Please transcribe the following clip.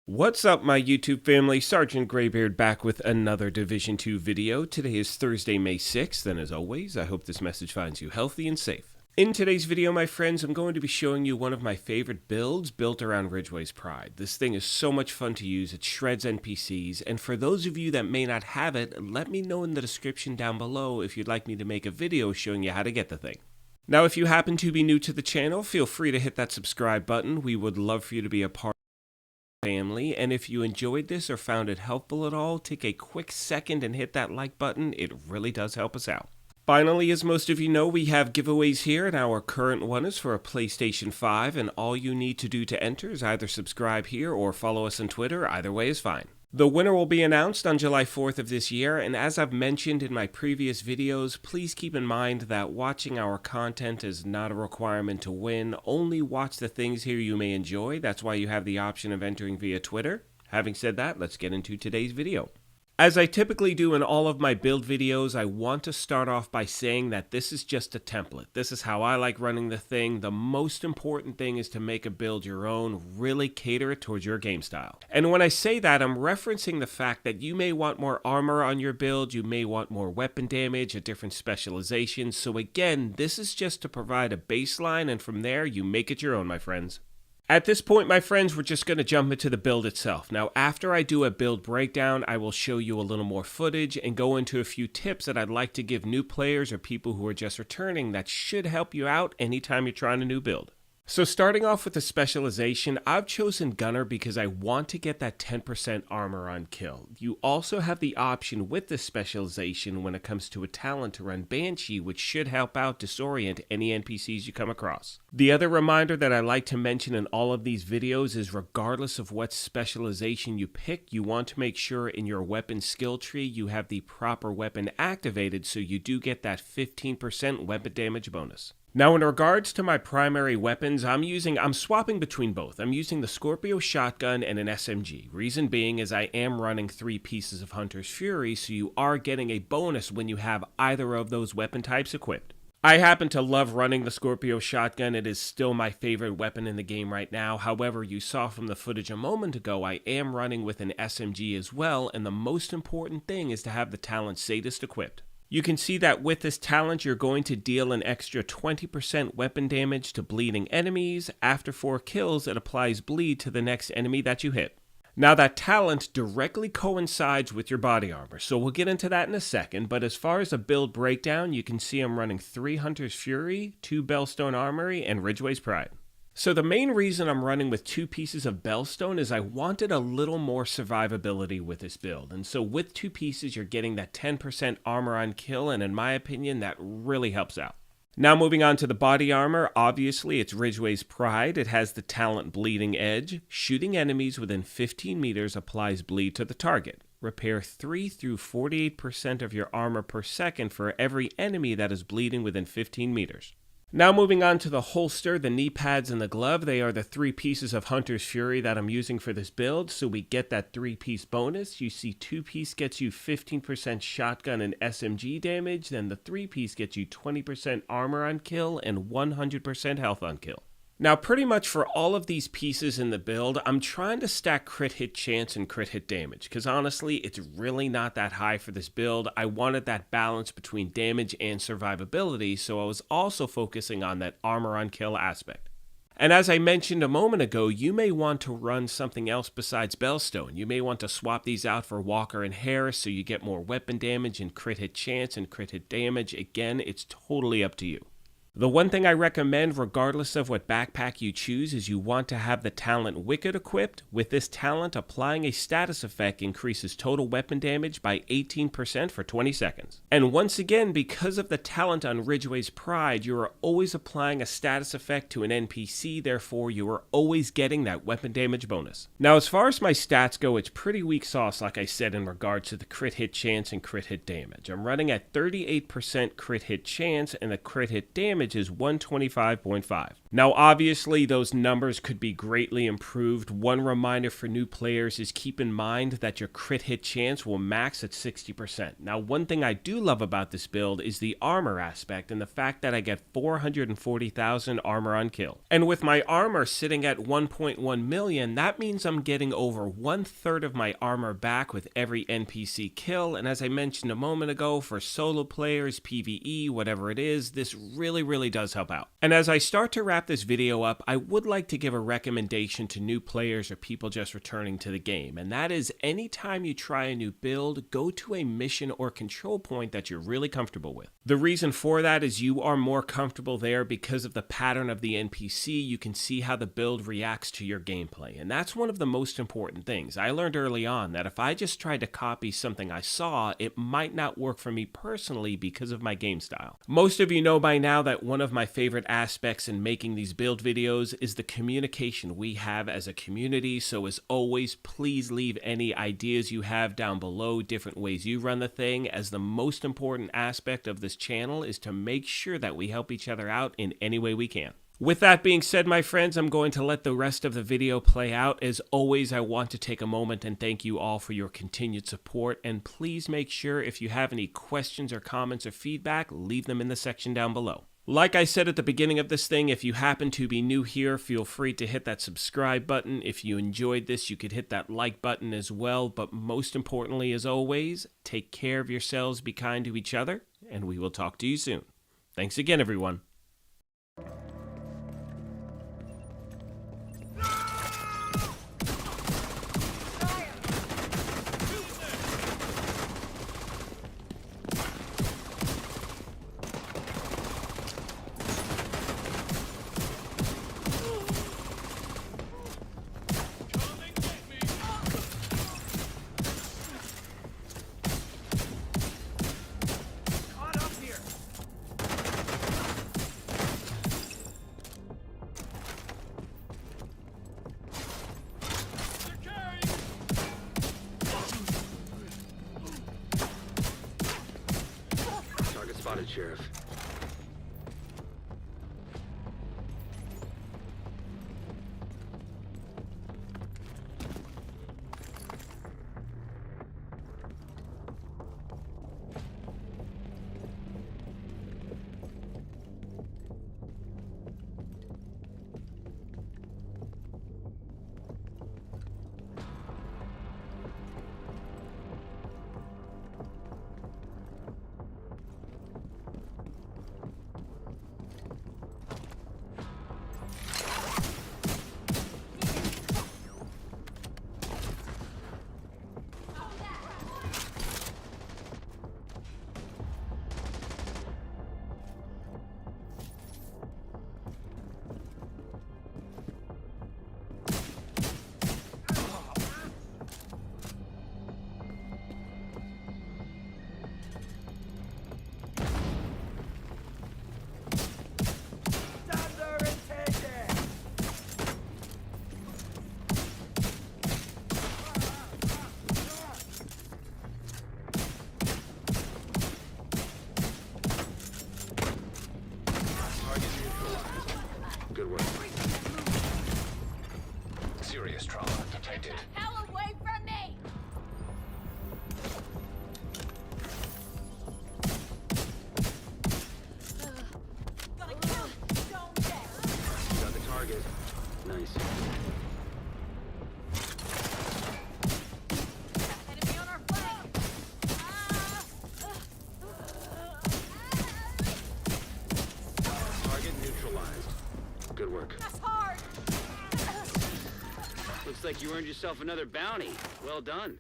What's up, my YouTube family? Sergeant Graybeard back with another Division 2 video. Today is Thursday, May 6th, and as always, I hope this message finds you healthy and safe. In today's video, my friends, I'm going to be showing you one of my favorite builds built around Ridgways Pride. This thing is so much fun to use, it shreds NPCs, and for those of you that may not have it, let me know in the description down below if you'd like me to make a video showing you how to get the thing. Now, if you happen to be new to the channel, feel free to hit that subscribe button. We would love for you to be a part family, and if you enjoyed this or found it helpful at all, take a quick second and hit that like button. It really does help us out. Finally, as most of you know, we have giveaways here, and our current one is for a PlayStation 5, and all you need to do to enter is either subscribe here or follow us on Twitter. Either way is fine. The winner will be announced on July 4th of this year, and as I've mentioned in my previous videos, please keep in mind that watching our content is not a requirement to win. Only watch the things here you may enjoy. That's why you have the option of entering via Twitter. Having said that, let's get into today's video. As I typically do in all of my build videos, I want to start off by saying that this is just a template. This is how I like running the thing. The most important thing is to make a build your own, really cater it towards your game style. And when I say that, I'm referencing the fact that you may want more armor on your build, you may want more weapon damage, a different specialization. So again, this is just to provide a baseline, and from there, you make it your own, my friends. At this point, my friends, we're just going to jump into the build itself. Now, after I do a build breakdown, I will show you a little more footage and go into a few tips that I'd like to give new players or people who are just returning that should help you out anytime you're trying a new build. So starting off with the specialization, I've chosen Gunner because I want to get that 10% armor on kill. You also have the option with this specialization when it comes to a talent to run Banshee, which should help out disorient any NPCs you come across. The other reminder that I like to mention in all of these videos is regardless of what specialization you pick, you want to make sure in your weapon skill tree you have the proper weapon activated so you do get that 15% weapon damage bonus. Now, in regards to my primary weapons, I'm swapping between both. I'm using the Scorpio shotgun and an SMG. Reason being is I am running 3 pieces of Hunter's Fury, so you are getting a bonus when you have either of those weapon types equipped. I happen to love running the Scorpio shotgun. It is still my favorite weapon in the game right now. However, you saw from the footage a moment ago, I am running with an SMG as well, and the most important thing is to have the talent Sadist equipped. You can see that with this talent, you're going to deal an extra 20% weapon damage to bleeding enemies. After 4 kills, it applies bleed to the next enemy that you hit. Now, that talent directly coincides with your body armor, so we'll get into that in a second, but as far as a build breakdown, you can see I'm running 3 Hunter's Fury, 2 Bellstone Armory, and Ridgways Pride. So the main reason I'm running with 2 pieces of Bellstone is I wanted a little more survivability with this build. And so with 2 pieces, you're getting that 10% armor on kill, and in my opinion, that really helps out. Now moving on to the body armor, obviously it's Ridgways Pride. It has the talent Bleeding Edge. Shooting enemies within 15 meters applies bleed to the target. Repair 3 through 48% of your armor per second for every enemy that is bleeding within 15 meters. Now moving on to the holster, the knee pads, and the glove. They are the 3 pieces of Hunter's Fury that I'm using for this build, so we get that 3-piece bonus. You see 2-piece gets you 15% shotgun and SMG damage, then the 3-piece gets you 20% armor on kill and 100% health on kill. Now, pretty much for all of these pieces in the build, I'm trying to stack crit hit chance and crit hit damage, because honestly, it's really not that high for this build. I wanted that balance between damage and survivability, so I was also focusing on that armor on kill aspect. And as I mentioned a moment ago, you may want to run something else besides Bellstone. You may want to swap these out for Walker and Harris so you get more weapon damage and crit hit chance and crit hit damage. Again, it's totally up to you. The one thing I recommend, regardless of what backpack you choose, is you want to have the talent Wicked equipped. With this talent, applying a status effect increases total weapon damage by 18% for 20 seconds. And once again, because of the talent on Ridgways Pride, you are always applying a status effect to an NPC, therefore you are always getting that weapon damage bonus. Now, as far as my stats go, it's pretty weak sauce, like I said, in regards to the crit hit chance and crit hit damage. I'm running at 38% crit hit chance, and the crit hit damage is 125.5. Now, obviously, those numbers could be greatly improved. One reminder for new players is keep in mind that your crit hit chance will max at 60%. Now, one thing I do love about this build is the armor aspect and the fact that I get 440,000 armor on kill. And with my armor sitting at 1.1 million, that means I'm getting over 1/3 of my armor back with every NPC kill. And as I mentioned a moment ago, for solo players, PvE, whatever it is, this really does help out. And as I start to wrap this video up, I would like to give a recommendation to new players or people just returning to the game, and that is anytime you try a new build, go to a mission or control point that you're really comfortable with. The reason for that is you are more comfortable there because of the pattern of the NPC. You can see how the build reacts to your gameplay, and that's one of the most important things. I learned early on that if I just tried to copy something I saw, it might not work for me personally because of my game style. Most of you know by now that one of my favorite aspects in making these build videos is the communication we have as a community. So as always, please leave any ideas you have down below, different ways you run the thing, as the most important aspect of this channel is to make sure that we help each other out in any way we can. With that being said, my friends, I'm going to let the rest of the video play out. As always, I want to take a moment and thank you all for your continued support, and please make sure if you have any questions or comments or feedback, leave them in the section down below. Like I said at the beginning of this thing, if you happen to be new here, feel free to hit that subscribe button. If you enjoyed this, you could hit that like button as well. But most importantly, as always, take care of yourselves, be kind to each other, and we will talk to you soon. Thanks again, everyone. Spotted, Sheriff. Good work. Serious trauma detected. Get the hell away from me! Gonna kill you, stone dead. Got the target. Nice. Enemy on our flank! Target neutralized. Good work. That's hard! Looks like you earned yourself another bounty. Well done.